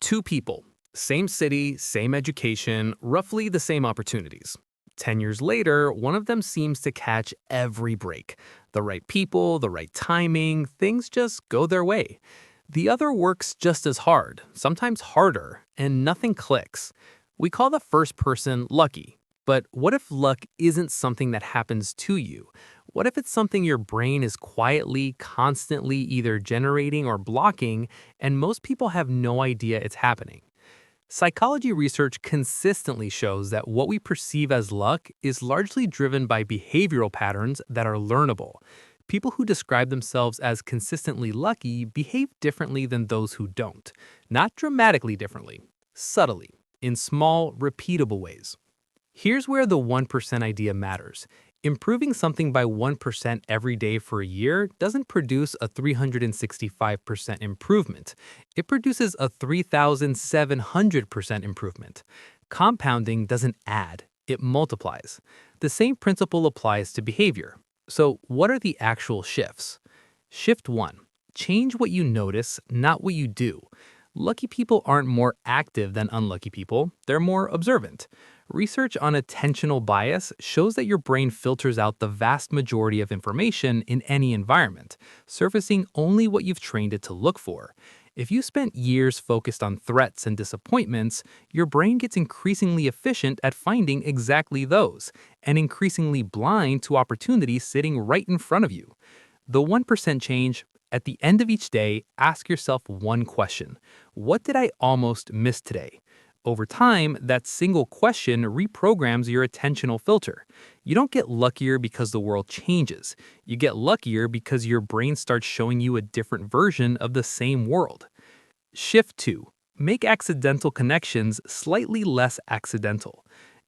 Two people, same city, same education, roughly the same opportunities. 10 years later, one of them seems to catch every break. The right people, the right timing, things just go their way. The other works just as hard, sometimes harder, and nothing clicks. We call the first person lucky. But what if luck isn't something that happens to you? What if it's something your brain is quietly, constantly either generating or blocking, and most people have no idea it's happening? Psychology research consistently shows that what we perceive as luck is largely driven by behavioral patterns that are learnable. People who describe themselves as consistently lucky behave differently than those who don't. Not dramatically differently, subtly, in small, repeatable ways. Here's where the 1% idea matters. Improving something by 1% every day for a year doesn't produce a 365% improvement. It produces a 3,700% improvement. Compounding doesn't add, it multiplies. The same principle applies to behavior. So, what are the actual shifts? Shift 1. Change what you notice, not what you do. Lucky people aren't more active than unlucky people, they're more observant. Research on attentional bias shows that your brain filters out the vast majority of information in any environment, surfacing only what you've trained it to look for. If you spent years focused on threats and disappointments, your brain gets increasingly efficient at finding exactly those, and increasingly blind to opportunities sitting right in front of you. The 1% change. At the end of each day, ask yourself one question. What did I almost miss today? Over time, that single question reprograms your attentional filter. You don't get luckier because the world changes. You get luckier because your brain starts showing you a different version of the same world. Shift 2. Make accidental connections slightly less accidental.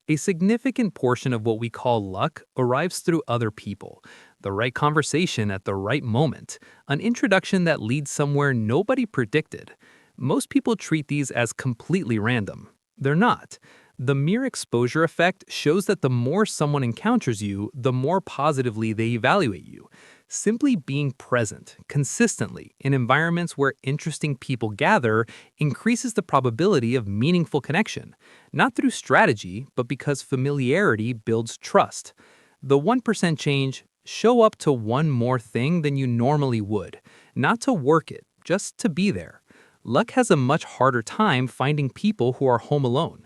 A significant portion of what we call luck arrives through other people. The right conversation at the right moment, an introduction that leads somewhere nobody predicted. Most people treat these as completely random. They're not. The mere exposure effect shows that the more someone encounters you, the more positively they evaluate you. Simply being present, consistently, in environments where interesting people gather increases the probability of meaningful connection, not through strategy, but because familiarity builds trust. The 1% change. Show up to one more thing than you normally would, not to work it, just to be there. Luck has a much harder time finding people who are home alone.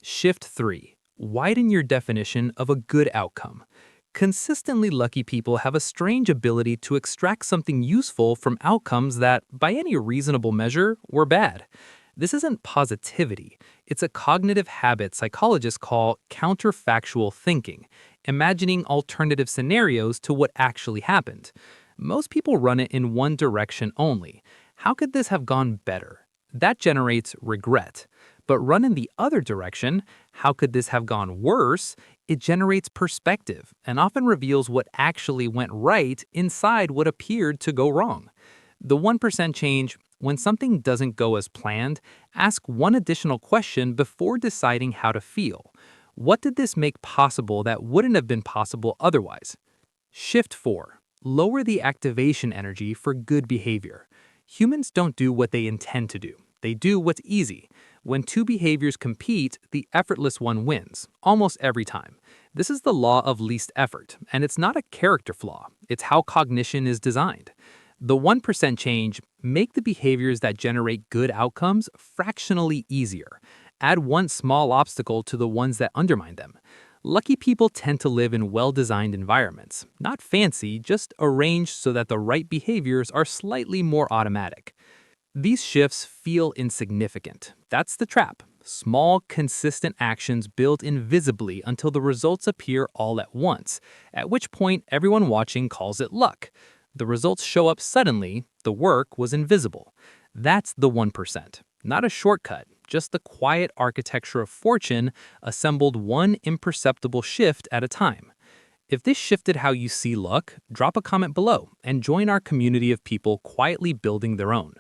Shift 3. Widen your definition of a good outcome. Consistently lucky people have a strange ability to extract something useful from outcomes that, by any reasonable measure, were bad. This isn't positivity. It's a cognitive habit psychologists call counterfactual thinking, imagining alternative scenarios to what actually happened. Most people run it in one direction only. How could this have gone better? That generates regret. But run in the other direction, how could this have gone worse? It generates perspective and often reveals what actually went right inside what appeared to go wrong. The 1% change. When something doesn't go as planned, ask one additional question before deciding how to feel. What did this make possible that wouldn't have been possible otherwise? Shift 4. Lower the activation energy for good behavior. Humans don't do what they intend to do. They do what's easy. When two behaviors compete, the effortless one wins, almost every time. This is the law of least effort, and it's not a character flaw. It's how cognition is designed. The 1% change. Make the behaviors that generate good outcomes fractionally easier. Add one small obstacle to the ones that undermine them. Lucky people tend to live in well-designed environments. Not fancy, just arranged so that the right behaviors are slightly more automatic. These shifts feel insignificant. That's the trap. Small, consistent actions build invisibly until the results appear all at once, at which point everyone watching calls it luck. The results show up suddenly, the work was invisible. That's the 1%. Not a shortcut, just the quiet architecture of fortune assembled one imperceptible shift at a time. If this shifted how you see luck, drop a comment below and join our community of people quietly building their own.